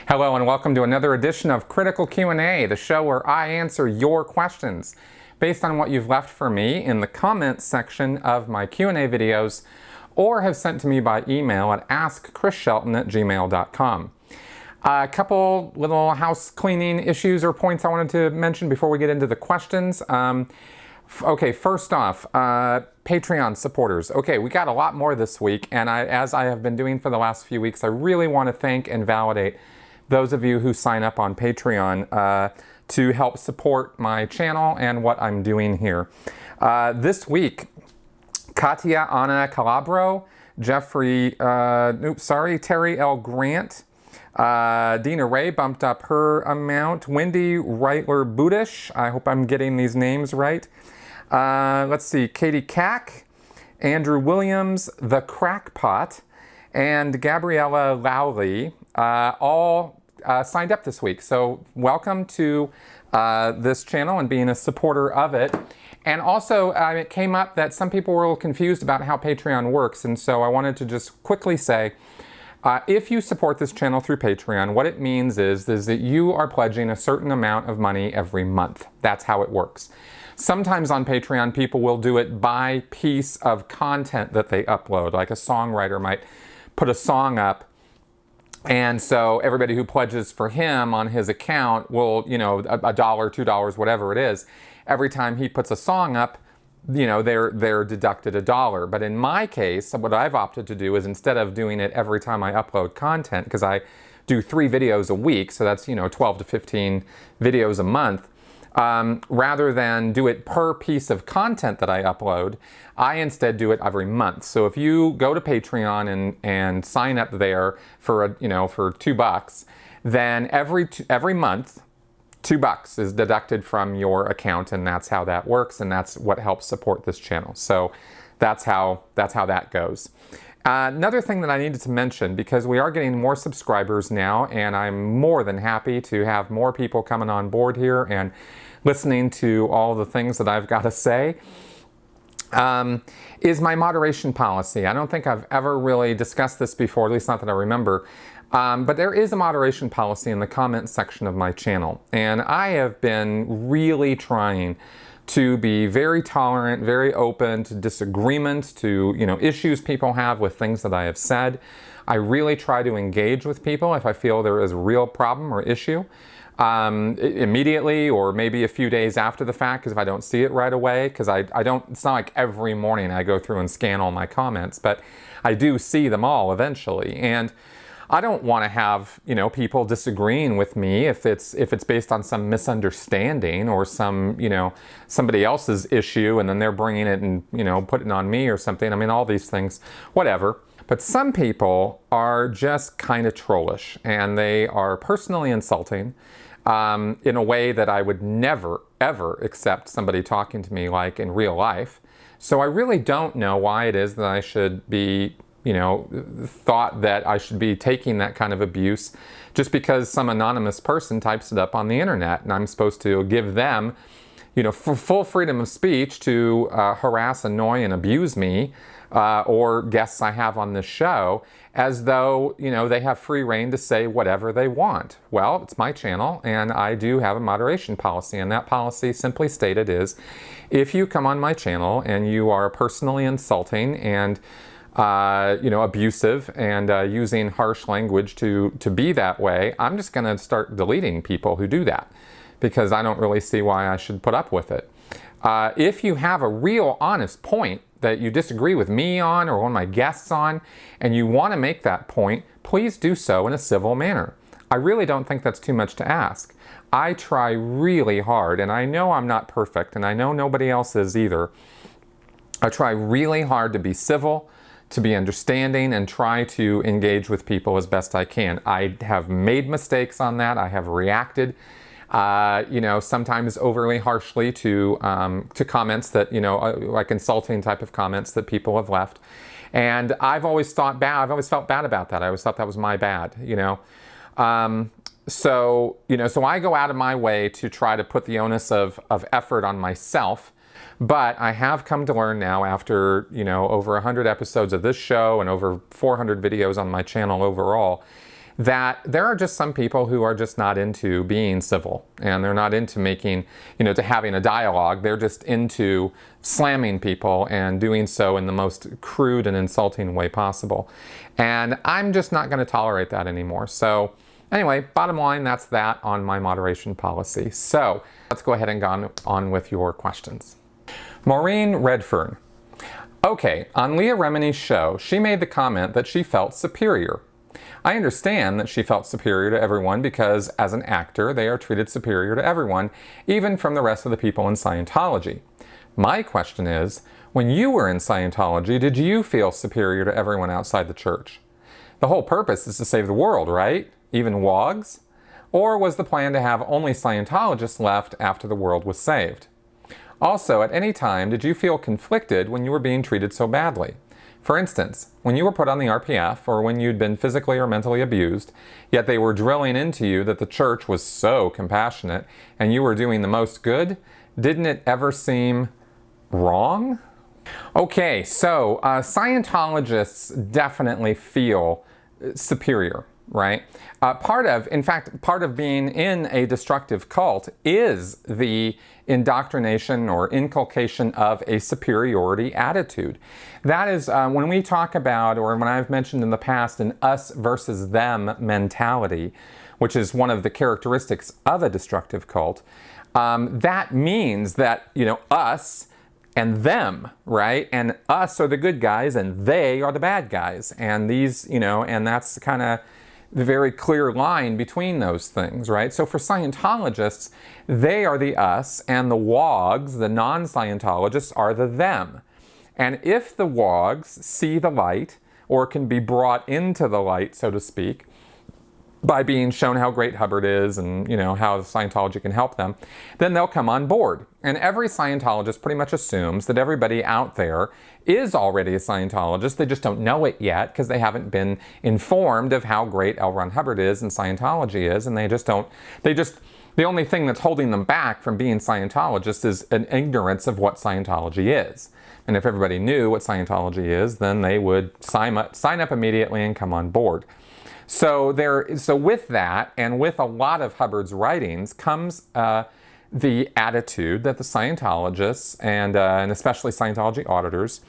Hello and welcome to another edition of Critical Q&A, the show where I answer your questions based on what you've left for me in the comments section of my Q&A videos or have sent to me by email at askchrisshelton@gmail.com. A couple little house cleaning issues or points I wanted to mention before we get into the questions. Okay, first off, Patreon supporters. Okay, we got a lot more this week, and as I have been doing for the last few weeks, I really want to thank and validate those of you who sign up on Patreon to help support my channel and what I'm doing here. This week, Katia Anna Calabro, Terry L. Grant, Dina Ray bumped up her amount, Wendy Reitler Budish, I hope I'm getting these names right. Let's see, Katie Cack, Andrew Williams, The Crackpot, and Gabriella Lowley, all signed up this week. So welcome to this channel and being a supporter of it. And also, it came up that some people were a little confused about how Patreon works, and so I wanted to just quickly say, if you support this channel through Patreon, what it means is that you are pledging a certain amount of money every month. That's how it works. Sometimes on Patreon, people will do it by piece of content that they upload, like a songwriter might put a song up, and so everybody who pledges for him on his account will, $1, $2, whatever it is, every time he puts a song up, they're deducted $1. But in my case, what I've opted to do is, instead of doing it every time I upload content, because I do 3 videos a week, so that's 12 to 15 videos a month, rather than do it per piece of content that I upload, I instead do it every month. So if you go to Patreon and sign up there for for $2, then every month $2 is deducted from your account, and that's how that works, and that's what helps support this channel. So that's how that goes. Another thing that I needed to mention, because we are getting more subscribers now, and I'm more than happy to have more people coming on board here and listening to all the things that I've got to say, is my moderation policy. I don't think I've ever really discussed this before, at least not that I remember. But there is a moderation policy in the comments section of my channel, and I have been really trying to be very tolerant, very open to disagreements, to issues people have with things that I have said. I really try to engage with people if I feel there is a real problem or issue, immediately or maybe a few days after the fact, because if I don't see it right away, because I don't, it's not like every morning I go through and scan all my comments, but I do see them all eventually. And I don't want to have, people disagreeing with me if it's based on some misunderstanding or some, somebody else's issue, and then they're bringing it and, putting it on me or something. I mean, all these things, whatever. But some people are just kind of trollish, and they are personally insulting in a way that I would never, ever accept somebody talking to me like in real life. So I really don't know why it is that I should be thought that I should be taking that kind of abuse just because some anonymous person types it up on the internet, and I'm supposed to give them, for full freedom of speech to harass, annoy, and abuse me or guests I have on this show, as though, they have free reign to say whatever they want. Well, it's my channel, and I do have a moderation policy, and that policy, simply stated, is if you come on my channel and you are personally insulting and abusive and using harsh language to be that way, I'm just going to start deleting people who do that, because I don't really see why I should put up with it. If you have a real honest point that you disagree with me on or one of my guests on, and you want to make that point, please do so in a civil manner. I really don't think that's too much to ask. I try really hard, and I know I'm not perfect, and I know nobody else is either. I try really hard to be civil, to be understanding, and try to engage with people as best I can. I have made mistakes on that. I have reacted, sometimes overly harshly to comments that, like insulting type of comments that people have left. And I've always felt bad about that. I always thought that was my bad, So I go out of my way to try to put the onus of effort on myself. But I have come to learn now, after, over 100 episodes of this show and over 400 videos on my channel overall, that there are just some people who are just not into being civil, and they're not into making, to having a dialogue. They're just into slamming people and doing so in the most crude and insulting way possible. And I'm just not going to tolerate that anymore. So anyway, bottom line, that's that on my moderation policy. So let's go ahead and go on with your questions. Maureen Redfern. Okay, on Leah Remini's show, she made the comment that she felt superior. I understand that she felt superior to everyone because, as an actor, they are treated superior to everyone, even from the rest of the people in Scientology. My question is, when you were in Scientology, did you feel superior to everyone outside the church? The whole purpose is to save the world, right? Even WOGs? Or was the plan to have only Scientologists left after the world was saved? Also, at any time, did you feel conflicted when you were being treated so badly? For instance, when you were put on the RPF or when you'd been physically or mentally abused, yet they were drilling into you that the church was so compassionate and you were doing the most good, didn't it ever seem wrong? Okay, so Scientologists definitely feel superior, right? Part of being in a destructive cult is the indoctrination or inculcation of a superiority attitude. That is when we talk about, or when I've mentioned in the past, an us versus them mentality, which is one of the characteristics of a destructive cult. That means that, us and them, right? And us are the good guys and they are the bad guys. And these, and that's kind of the very clear line between those things, right? So for Scientologists, they are the us, and the WOGs, the non-Scientologists, are the them. And if the WOGs see the light, or can be brought into the light, so to speak, by being shown how great Hubbard is and, how Scientology can help them, then they'll come on board. And every Scientologist pretty much assumes that everybody out there is already a Scientologist. They just don't know it yet because they haven't been informed of how great L. Ron Hubbard is and Scientology is, and the only thing that's holding them back from being Scientologists is an ignorance of what Scientology is. And if everybody knew what Scientology is, then they would sign up immediately and come on board. So with that, and with a lot of Hubbard's writings, comes the attitude that the Scientologists and especially Scientology auditors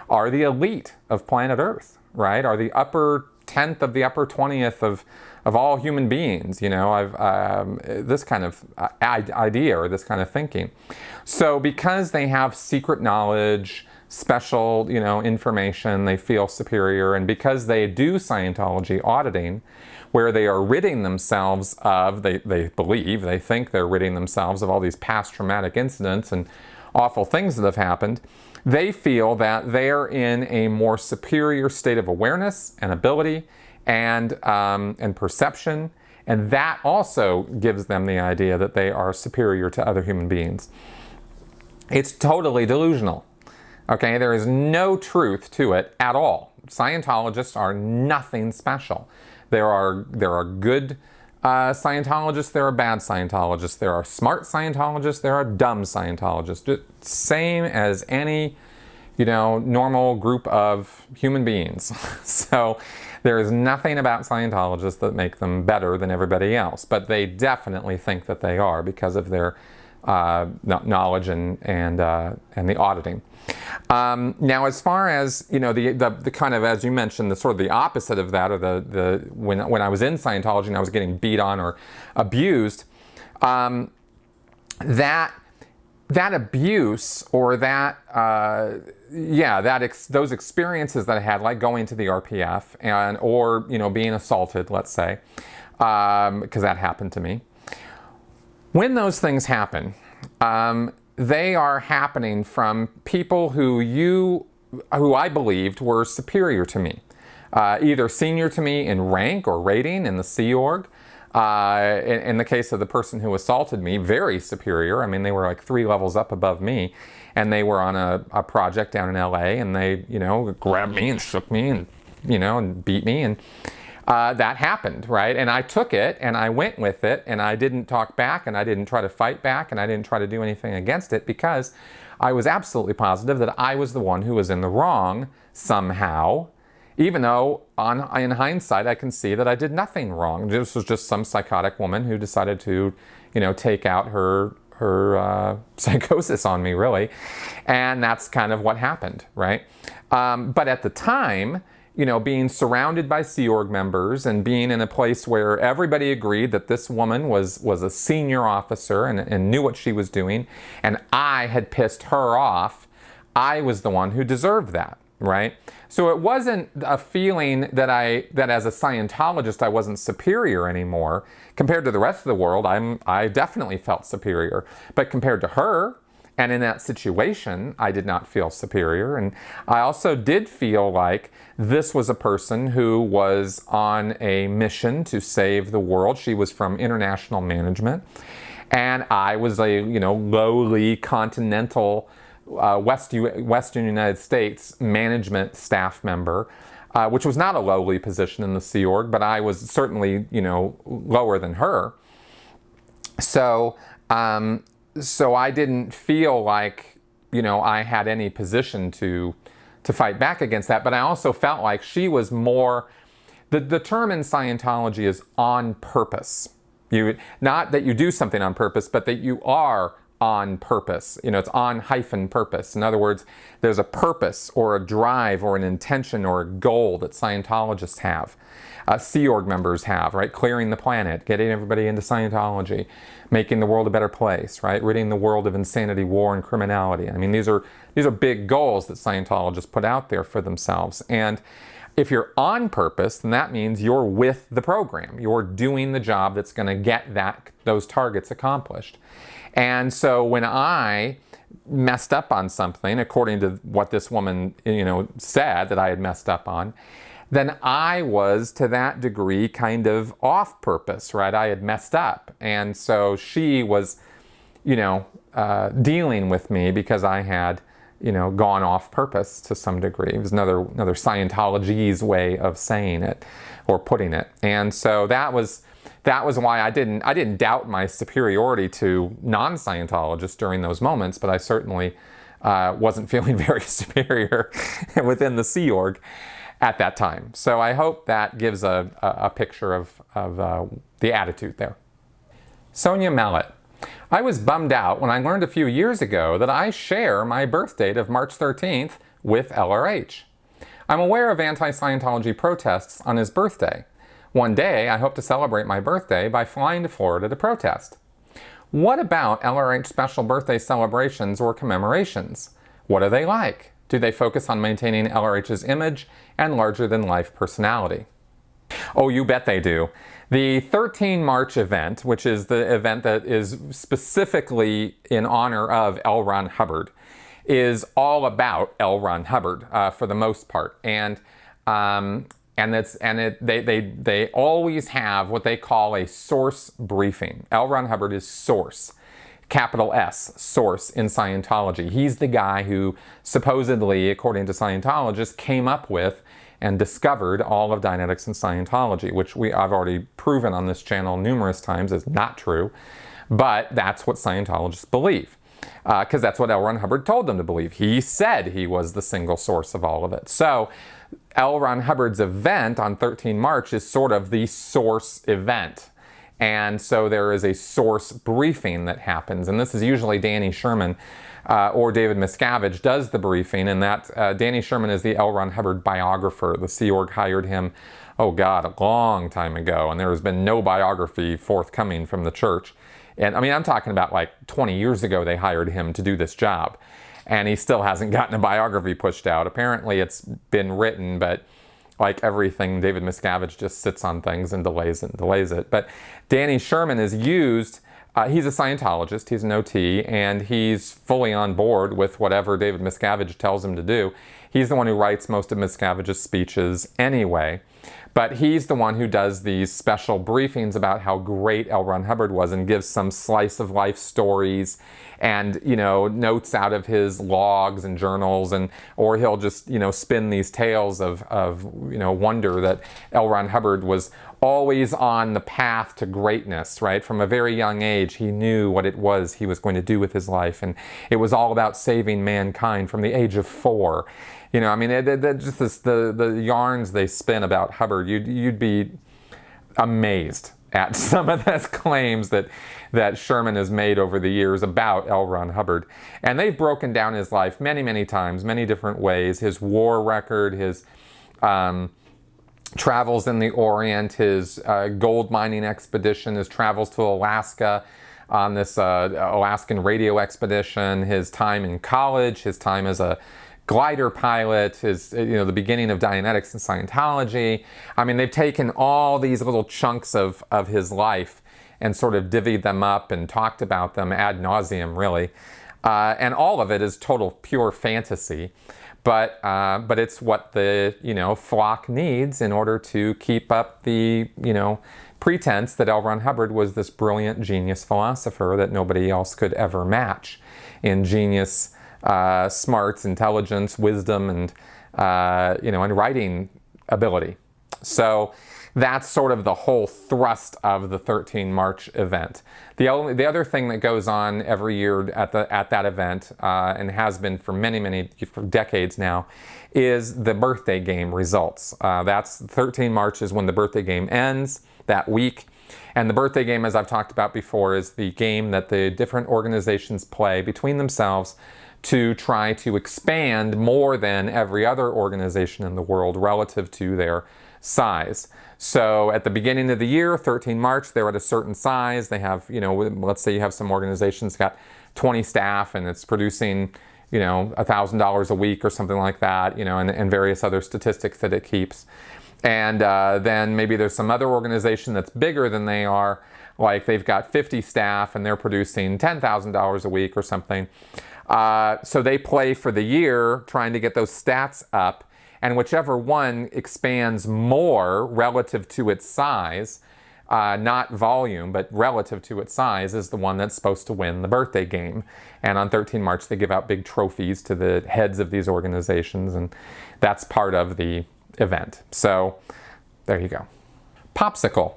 are the elite of planet Earth, right? Are the upper 10th of the upper 20th of all human beings, this kind of idea or this kind of thinking. So because they have secret knowledge, special, information, they feel superior, and because they do Scientology auditing, where they are ridding themselves of, they think they're ridding themselves of all these past traumatic incidents and awful things that have happened, they feel that they're in a more superior state of awareness and ability and perception, and that also gives them the idea that they are superior to other human beings. It's totally delusional. Okay, there is no truth to it at all. Scientologists are nothing special. There are good Scientologists, there are bad Scientologists, there are smart Scientologists, there are dumb Scientologists. Just same as any, normal group of human beings. So there is nothing about Scientologists that make them better than everybody else, but they definitely think that they are because of their knowledge and the auditing. Now, as far as the kind of, as you mentioned, the sort of the opposite of that, or the when I was in Scientology and I was getting beat on or abused, that abuse or those experiences that I had, like going to the RPF or being assaulted, let's say, because that happened to me. When those things happen, they are happening from people who I believed were superior to me, either senior to me in rank or rating in the Sea Org. In the case of the person who assaulted me, very superior. I mean, they were like 3 levels up above me, and they were on a project down in LA, and they, grabbed me and shook me and, and beat me, and that happened, right? And I took it and I went with it, and I didn't talk back, and I didn't try to fight back, and I didn't try to do anything against it because I was absolutely positive that I was the one who was in the wrong somehow, even though in hindsight I can see that I did nothing wrong. This was just some psychotic woman who decided to, take out her psychosis on me, really. And that's kind of what happened, right? But at the time, being surrounded by Sea Org members and being in a place where everybody agreed that this woman was a senior officer and knew what she was doing, and I had pissed her off, I was the one who deserved that, right? So it wasn't a feeling that as a Scientologist I wasn't superior anymore. Compared to the rest of the world, I definitely felt superior. But compared to her, and in that situation, I did not feel superior. And I also did feel like this was a person who was on a mission to save the world. She was from international management. And I was a, lowly continental Western United States management staff member, which was not a lowly position in the Sea Org, but I was certainly, lower than her. So I didn't feel like, I had any position to fight back against that. But I also felt like she was more, the term in Scientology is on purpose. Not that you do something on purpose, but that you are on purpose. It's on hyphen purpose. In other words, there's a purpose or a drive or an intention or a goal that Scientologists have. Sea Org members have, right? Clearing the planet, getting everybody into Scientology, making the world a better place, right? Ridding the world of insanity, war, and criminality. I mean, these are big goals that Scientologists put out there for themselves. And if you're on purpose, then that means you're with the program. You're doing the job that's going to get those targets accomplished. And so when I messed up on something, according to what this woman, said that I had messed up on, then I was, to that degree, kind of off purpose, right? I had messed up. And so she was, dealing with me because I had, gone off purpose to some degree. It was another Scientology's way of saying it or putting it. And so that was why I didn't doubt my superiority to non-Scientologists during those moments, but I certainly wasn't feeling very superior within the Sea Org at that time. So I hope that gives a picture of the attitude there. Sonia Mallet. I was bummed out when I learned a few years ago that I share my birth date of March 13th with LRH. I'm aware of anti-Scientology protests on his birthday. One day, I hope to celebrate my birthday by flying to Florida to protest. What about LRH special birthday celebrations or commemorations? What are they like? Do they focus on maintaining LRH's image and larger-than-life personality? Oh, you bet they do. The 13 March event, which is the event that is specifically in honor of L. Ron Hubbard, is all about L. Ron Hubbard for the most part. And they always have what they call a source briefing. L. Ron Hubbard is source. Capital S, source in Scientology. He's the guy who supposedly, according to Scientologists, came up with and discovered all of Dianetics and Scientology, which I've already proven on this channel numerous times is not true, but that's what Scientologists believe, because that's what L. Ron Hubbard told them to believe. He said he was the single source of all of it. So L. Ron Hubbard's event on 13 March is sort of the source event. And so there is a source briefing that happens, and this is usually Danny Sherman or David Miscavige does the briefing, and that Danny Sherman is the L. Ron Hubbard biographer. The Sea Org hired him, oh God, a long time ago, and there has been no biography forthcoming from the church. And I mean, I'm talking about like 20 years ago they hired him to do this job, and he still hasn't gotten a biography pushed out. Apparently it's been written, but like everything, David Miscavige just sits on things and delays it. But Danny Sherman is used, he's a Scientologist, he's an OT, and he's fully on board with whatever David Miscavige tells him to do. He's the one who writes most of Miscavige's speeches anyway. But he's the one who does these special briefings about how great L. Ron Hubbard was and gives some slice of life stories and, you know, notes out of his logs and journals, and or he'll just, you know, spin these tales of you know, wonder that L. Ron Hubbard was always on the path to greatness, right? From a very young age, he knew what it was he was going to do with his life, and it was all about saving mankind from the age of 4. You know, I mean, just the yarns they spin about Hubbard, you'd be amazed at some of the claims that Sherman has made over the years about L. Ron Hubbard. And they've broken down his life many, many times, many different ways. His war record, his travels in the Orient, his gold mining expedition, his travels to Alaska on this Alaskan radio expedition, his time in college, his time as a glider pilot, his, you know, the beginning of Dianetics and Scientology. I mean, they've taken all these little chunks of his life and sort of divvied them up and talked about them ad nauseum, really. And all of it is total pure fantasy. But it's what the, you know, flock needs in order to keep up the, you know, pretense that L. Ron Hubbard was this brilliant genius philosopher that nobody else could ever match in genius, smarts, intelligence, wisdom, and you know, and writing ability. So that's sort of the whole thrust of the 13 March event. The other thing that goes on every year at that event, and has been for for decades now, is the birthday game results. That's 13 March is when the birthday game ends that week. And the birthday game, as I've talked about before, is the game that the different organizations play between themselves to try to expand more than every other organization in the world relative to their size. So at the beginning of the year, 13 March, they're at a certain size. They have, you know, let's say you have some organizations got 20 staff and it's producing, you know, $1,000 a week or something like that, you know, and various other statistics that it keeps. And then maybe there's some other organization that's bigger than they are, like they've got 50 staff and they're producing $10,000 a week or something. So they play for the year trying to get those stats up, and whichever one expands more relative to its size, not volume, but relative to its size, is the one that's supposed to win the birthday game. And on 13 March, they give out big trophies to the heads of these organizations, and that's part of the event. So there you go. Popsicle.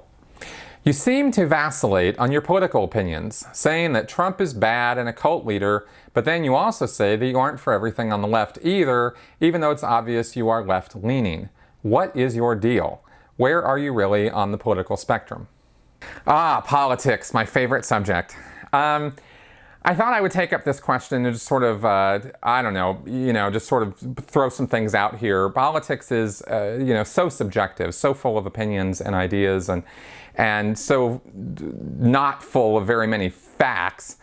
You seem to vacillate on your political opinions, saying that Trump is bad and a cult leader, but then you also say that you aren't for everything on the left either, even though it's obvious you are left-leaning. What is your deal? Where are you really on the political spectrum? Politics, my favorite subject. I thought I would take up this question and just sort of, I don't know, you know, just sort of throw some things out here. Politics is, you know, so subjective, so full of opinions and ideas, and so not full of very many facts,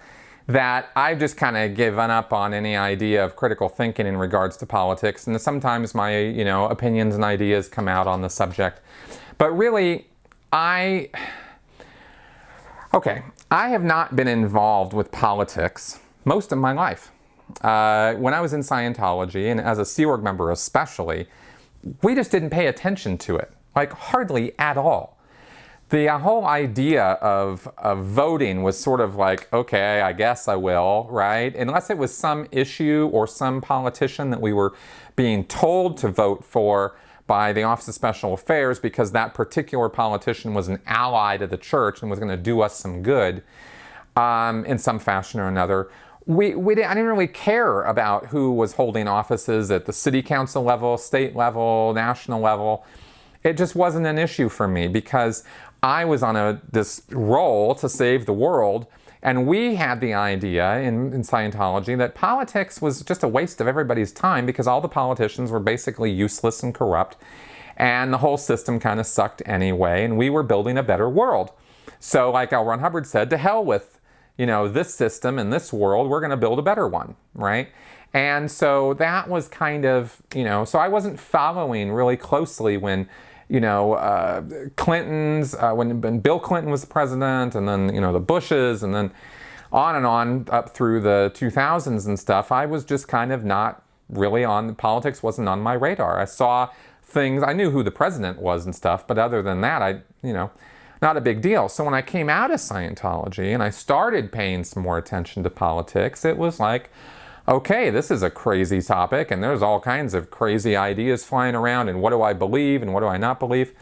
that I've just kind of given up on any idea of critical thinking in regards to politics. And sometimes my, you know, opinions and ideas come out on the subject. But really, I have not been involved with politics most of my life. When I was in Scientology, and as a Sea Org member especially, we just didn't pay attention to it, like hardly at all. The whole idea of voting was sort of like, okay, I guess I will, right? Unless it was some issue or some politician that we were being told to vote for by the Office of Special Affairs because that particular politician was an ally to the church and was going to do us some good in some fashion or another. I didn't really care about who was holding offices at the city council level, state level, national level. It just wasn't an issue for me because I was on this role to save the world, and we had the idea in Scientology that politics was just a waste of everybody's time because all the politicians were basically useless and corrupt, and the whole system kind of sucked anyway, and we were building a better world. So like L. Ron Hubbard said, to hell with, you know, this system and this world, we're going to build a better one, right? And so that was kind of, you know, so I wasn't following really closely when, you know, Clinton's, when Bill Clinton was the president, and then, you know, the Bushes, and then on up through the 2000s and stuff. I was just kind of not really on, politics wasn't on my radar. I saw things. I knew who the president was and stuff, but other than that, not a big deal. So when I came out of Scientology and I started paying some more attention to politics, it was like, okay, this is a crazy topic, and there's all kinds of crazy ideas flying around, and what do I believe and what do I not believe?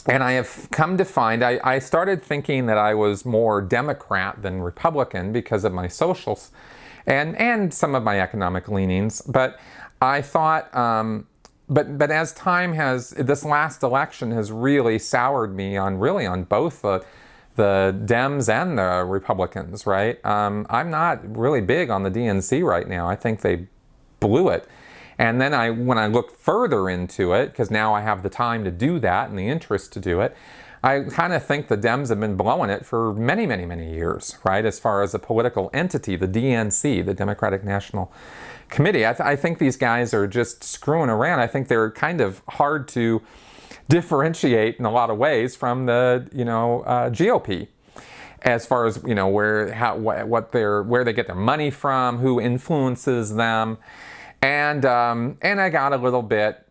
And I have come to find, I started thinking that I was more Democrat than Republican because of my socials and some of my economic leanings. But I thought, but as time has, this last election has really soured me on both the Dems and the Republicans, right? I'm not really big on the DNC right now. I think they blew it. And then when I look further into it, because now I have the time to do that and the interest to do it, I kind of think the Dems have been blowing it for many, many, many years, right? As far as a political entity, the DNC, the Democratic National Committee. I think these guys are just screwing around. I think they're kind of hard to differentiate in a lot of ways from the GOP, as far as where they get their money from, who influences them, and I got a little bit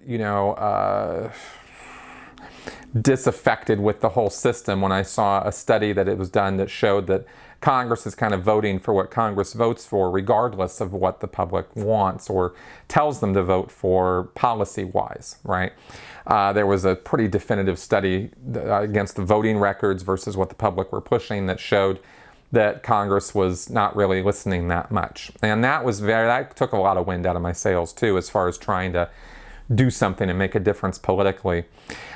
disaffected with the whole system when I saw a study that it was done that showed that Congress is kind of voting for what Congress votes for, regardless of what the public wants or tells them to vote for policy-wise, right? There was a pretty definitive study against the voting records versus what the public were pushing that showed that Congress was not really listening that much. And that took a lot of wind out of my sails too, as far as trying to do something and make a difference politically.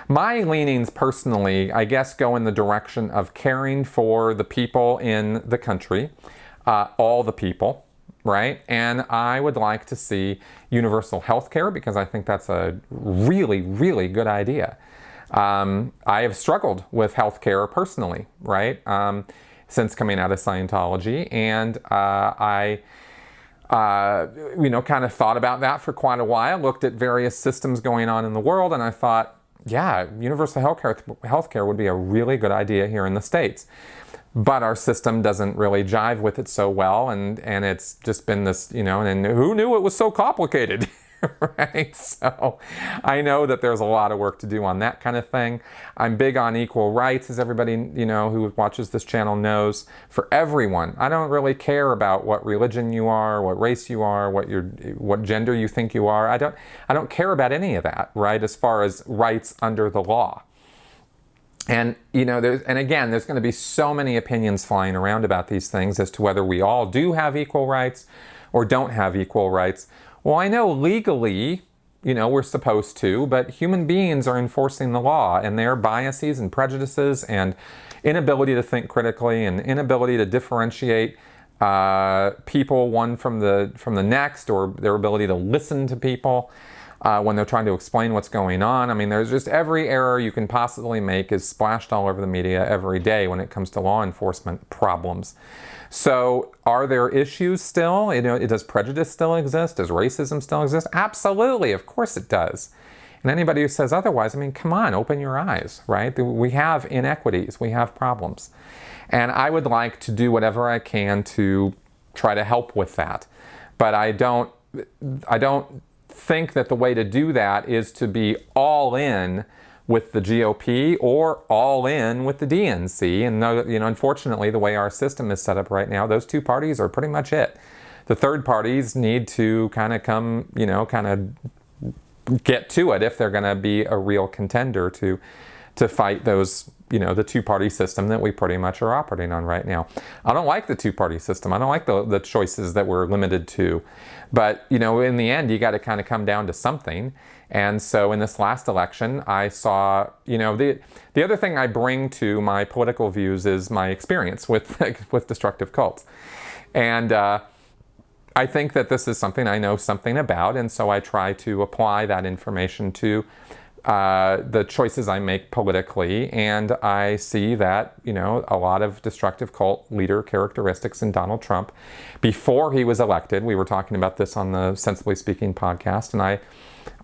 My leanings personally, I guess, go in the direction of caring for the people in the country, all the people, right? And I would like to see universal health care because I think that's a really, really good idea. I have struggled with health care personally, right? Since coming out of Scientology, and I kind of thought about that for quite a while, looked at various systems going on in the world, and I thought, yeah, universal healthcare would be a really good idea here in the States. But our system doesn't really jive with it so well, and it's just been this, and who knew it was so complicated? Right? So I know that there's a lot of work to do on that kind of thing. I'm big on equal rights, as everybody, who watches this channel knows, for everyone. I don't really care about what religion you are, what race you are, what gender you think you are. I don't care about any of that, right? As far as rights under the law. And, there's going to be so many opinions flying around about these things as to whether we all do have equal rights or don't have equal rights. Well, I know legally, we're supposed to, but human beings are enforcing the law, and their biases and prejudices and inability to think critically and inability to differentiate people one from the next, or their ability to listen to people when they're trying to explain what's going on. I mean, there's just every error you can possibly make is splashed all over the media every day when it comes to law enforcement problems. So are there issues still? Does prejudice still exist? Does racism still exist? Absolutely, of course it does. And anybody who says otherwise, come on, open your eyes, right? We have inequities, we have problems. And I would like to do whatever I can to try to help with that. But I don't think that the way to do that is to be all in with the GOP or all in with the DNC. And unfortunately, the way our system is set up right now, those two parties are pretty much it. The third parties need to kind of get to it if they're going to be a real contender to fight those, the two-party system that we pretty much are operating on right now. I don't like the two-party system. I don't like the choices that we're limited to. But, in the end, you got to kind of come down to something. And so in this last election, I saw, the other thing I bring to my political views is my experience with destructive cults. And I think that this is something I know something about, and so I try to apply that information to the choices I make politically, and I see that, a lot of destructive cult leader characteristics in Donald Trump. Before he was elected, we were talking about this on the Sensibly Speaking podcast, and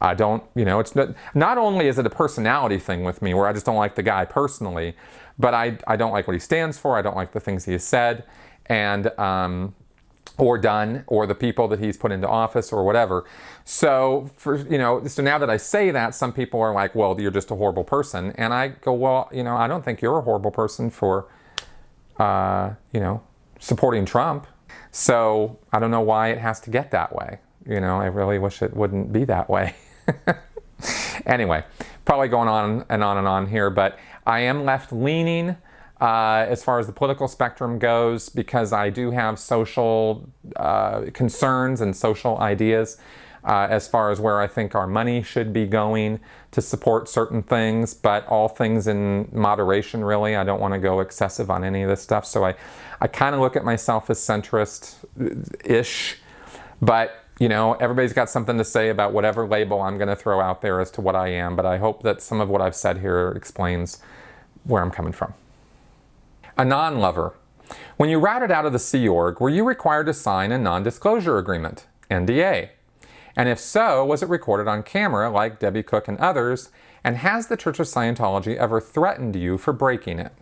I don't, it's not only is it a personality thing with me where I just don't like the guy personally, but I don't like what he stands for. I don't like the things he has said. And or done, or the people that he's put into office or whatever. So so now that I say that, some people are like, well, you're just a horrible person. And I go, well, I don't think you're a horrible person for, supporting Trump. So I don't know why it has to get that way. I really wish it wouldn't be that way. Anyway, probably going on and on and on here, but I am left leaning as far as the political spectrum goes, because I do have social concerns and social ideas as far as where I think our money should be going to support certain things, but all things in moderation, really. I don't want to go excessive on any of this stuff. So I kind of look at myself as centrist-ish, but everybody's got something to say about whatever label I'm going to throw out there as to what I am, but I hope that some of what I've said here explains where I'm coming from. A non-lover. When you routed out of the Sea Org, were you required to sign a non-disclosure agreement, NDA? And if so, was it recorded on camera like Debbie Cook and others? And has the Church of Scientology ever threatened you for breaking it?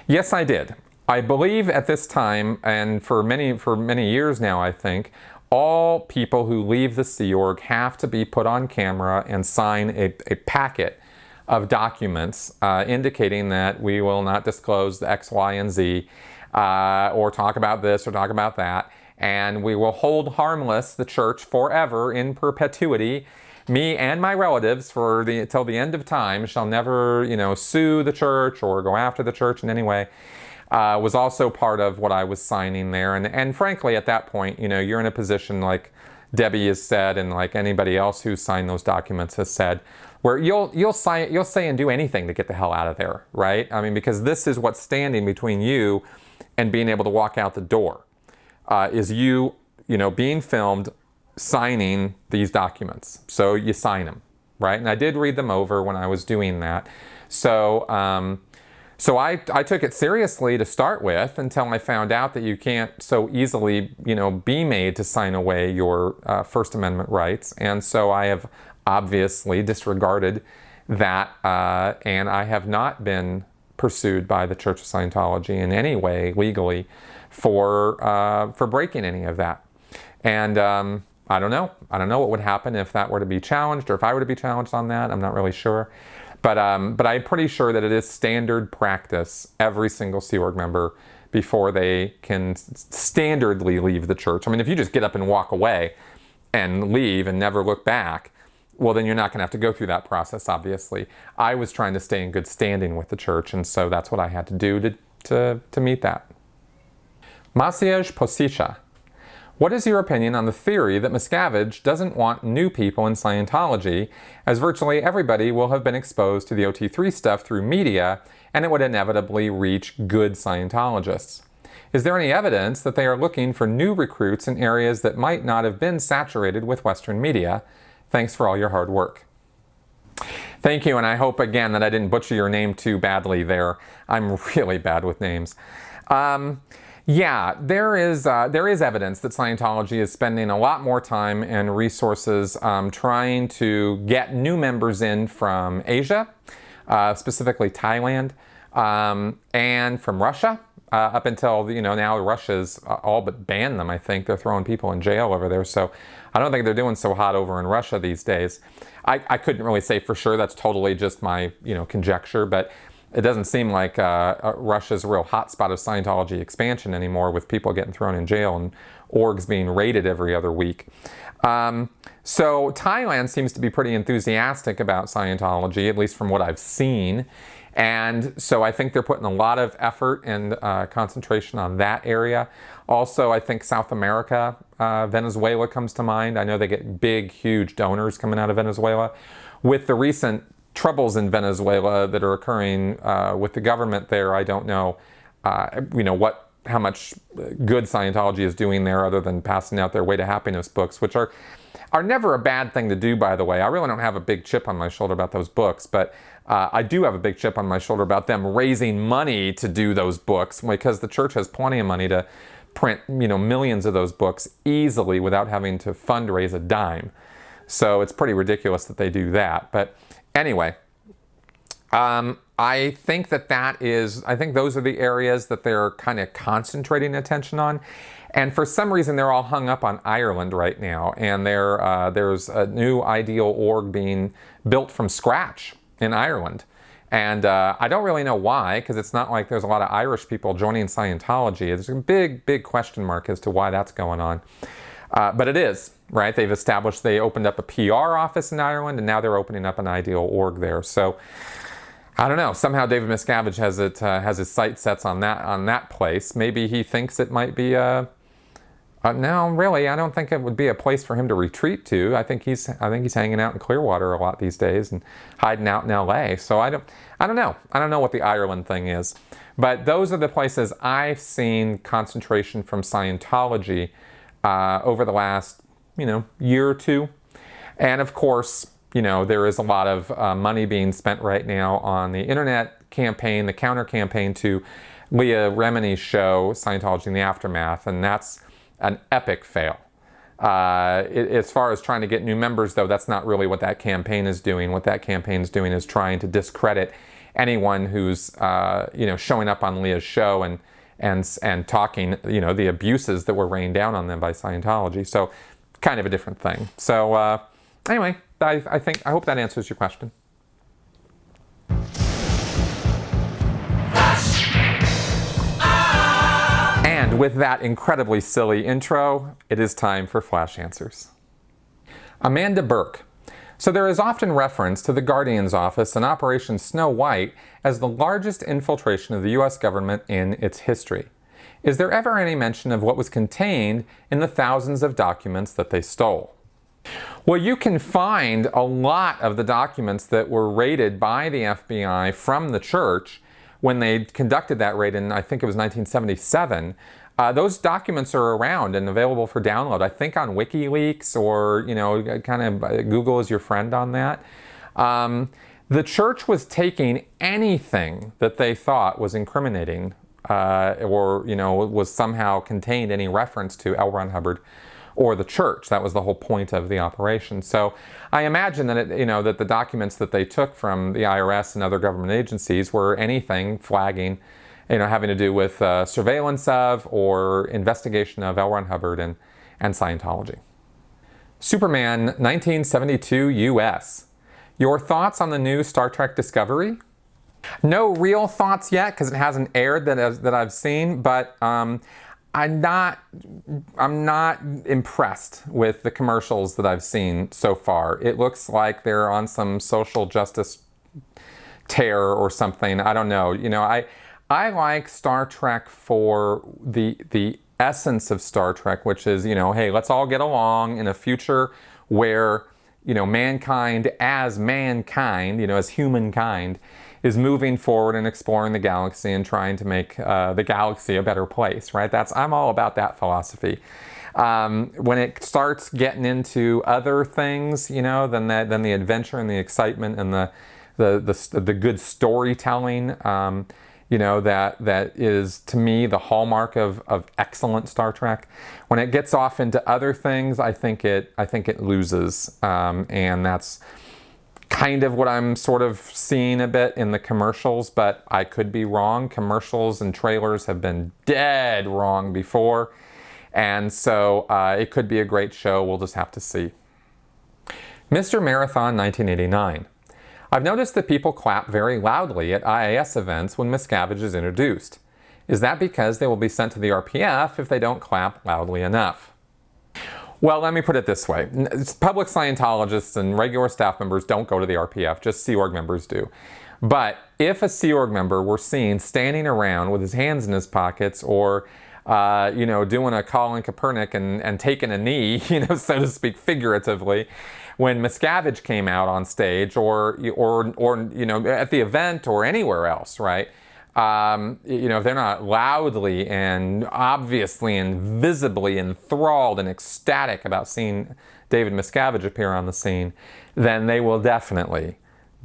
Yes, I did. I believe at this time, and for many years now, I think, all people who leave the Sea Org have to be put on camera and sign a packet of documents indicating that we will not disclose the X, Y, and Z, or talk about this or talk about that, and we will hold harmless the church forever in perpetuity. Me and my relatives till the end of time shall never, sue the church or go after the church in any way. Was also part of what I was signing there, and frankly, at that point, you're in a position like Debbie has said, and like anybody else who signed those documents has said, where you'll say and do anything to get the hell out of there, right? I mean, because this is what's standing between you and being able to walk out the door, is you being filmed signing these documents. So you sign them, right? And I did read them over when I was doing that. So I took it seriously to start with until I found out that you can't so easily, be made to sign away your First Amendment rights. And so I have obviously disregarded that, and I have not been pursued by the Church of Scientology in any way legally for breaking any of that. And I don't know. I don't know what would happen if that were to be challenged, or if I were to be challenged on that. I'm not really sure. But I'm pretty sure that it is standard practice, every single Sea Org member, before they can standardly leave the church. I mean, if you just get up and walk away and leave and never look back, well, then you're not going to have to go through that process, obviously. I was trying to stay in good standing with the church, and so that's what I had to do to meet that. Maciej Posicha. What is your opinion on the theory that Miscavige doesn't want new people in Scientology, as virtually everybody will have been exposed to the OT3 stuff through media, and it would inevitably reach good Scientologists? Is there any evidence that they are looking for new recruits in areas that might not have been saturated with Western media? Thanks for all your hard work. Thank you, and I hope again that I didn't butcher your name too badly there. I'm really bad with names. Yeah, there is evidence that Scientology is spending a lot more time and resources trying to get new members in from Asia, specifically Thailand, and from Russia. Up until, now Russia's all but banned them, I think. They're throwing people in jail over there, so I don't think they're doing so hot over in Russia these days. I couldn't really say for sure. That's totally just my, conjecture, but it doesn't seem like Russia's a real hotspot of Scientology expansion anymore, with people getting thrown in jail and orgs being raided every other week. So Thailand seems to be pretty enthusiastic about Scientology, at least from what I've seen. And so I think they're putting a lot of effort and concentration on that area. Also, I think South America, Venezuela comes to mind. I know they get big, huge donors coming out of Venezuela. With the recent troubles in Venezuela that are occurring with the government there, I don't know, how much good Scientology is doing there, other than passing out their Way to Happiness books, which are never a bad thing to do, by the way. I really don't have a big chip on my shoulder about those books, but I do have a big chip on my shoulder about them raising money to do those books, because the church has plenty of money to print, millions of those books easily without having to fundraise a dime. So it's pretty ridiculous that they do that. But anyway, I I think I think those are the areas that they're kind of concentrating attention on. And for some reason, they're all hung up on Ireland right now. And there's a new ideal org being built from scratch in Ireland. And I don't really know why, because it's not like there's a lot of Irish people joining Scientology. There's a big, big question mark as to why that's going on. But it is, right? They opened up a PR office in Ireland, and now they're opening up an ideal org there. So I don't know. Somehow David Miscavige has his sight sets on that place. Maybe he thinks it might be no, really, I don't think it would be a place for him to retreat to. I think he's hanging out in Clearwater a lot these days and hiding out in LA. So I don't know. I don't know what the Ireland thing is. But those are the places I've seen concentration from Scientology over the last, year or two. And of course, there is a lot of money being spent right now on the internet campaign, the counter campaign to Leah Remini's show, Scientology in the Aftermath, and that's an epic fail. As far as trying to get new members, though, that's not really what that campaign is doing. What that campaign is doing is trying to discredit anyone who's showing up on Leah's show and talking the abuses that were rained down on them by Scientology. So kind of a different thing. So anyway, I hope that answers your question. And with that incredibly silly intro, it is time for Flash Answers. Amanda Burke. So there is often reference to the Guardian's office and Operation Snow White as the largest infiltration of the US government in its history. Is there ever any mention of what was contained in the thousands of documents that they stole? Well, you can find a lot of the documents that were raided by the FBI from the church when they conducted that raid in, I think it was 1977. Those documents are around and available for download, I think on WikiLeaks or, kind of Google is your friend on that. The church was taking anything that they thought was incriminating or, was somehow contained any reference to L. Ron Hubbard or the church. That was the whole point of the operation. So I imagine that that the documents that they took from the IRS and other government agencies were anything flagging, having to do with surveillance of or investigation of L. Ron Hubbard and Scientology. Superman 1972 US. Your thoughts on the new Star Trek Discovery? No real thoughts yet because it hasn't aired that I've seen, but I'm not impressed with the commercials that I've seen so far. It looks like they're on some social justice tear or something. I don't know. I like Star Trek for the essence of Star Trek, which is, hey, let's all get along in a future where, mankind, as humankind, is moving forward and exploring the galaxy and trying to make the galaxy a better place, right? I'm all about that philosophy. When it starts getting into other things, than the adventure and the excitement and the good storytelling, that is to me the hallmark of excellent Star Trek. When it gets off into other things, I think it loses, and that's kind of what I'm sort of seeing a bit in the commercials, but I could be wrong. Commercials and trailers have been dead wrong before, and so it could be a great show. We'll just have to see. Mr. Marathon 1989. I've noticed that people clap very loudly at IAS events when Miscavige is introduced. Is that because they will be sent to the RPF if they don't clap loudly enough? Well, let me put it this way. Public Scientologists and regular staff members don't go to the RPF, just Sea Org members do. But if a Sea Org member were seen standing around with his hands in his pockets or, doing a Colin Kaepernick and taking a knee, so to speak, figuratively, when Miscavige came out on stage or at the event or anywhere else, right? If they're not loudly and obviously and visibly enthralled and ecstatic about seeing David Miscavige appear on the scene, then they will definitely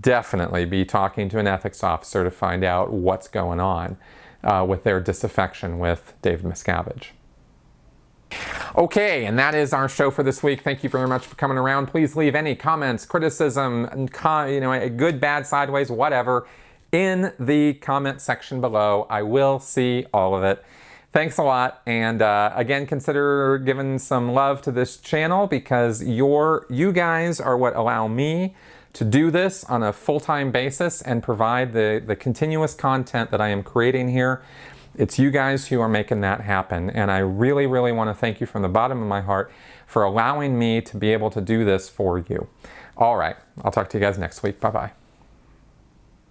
be talking to an ethics officer to find out what's going on with their disaffection with David Miscavige. Okay, and that is our show for this week. Thank you very much for coming around. Please leave any comments, criticism, good, bad, sideways, whatever, in the comment section below. I will see all of it. Thanks a lot, and again, consider giving some love to this channel, because you guys are what allow me to do this on a full-time basis and provide the continuous content that I am creating here. It's you guys who are making that happen, and I really, really want to thank you from the bottom of my heart for allowing me to be able to do this for you. All right, I'll talk to you guys next week. Bye-bye.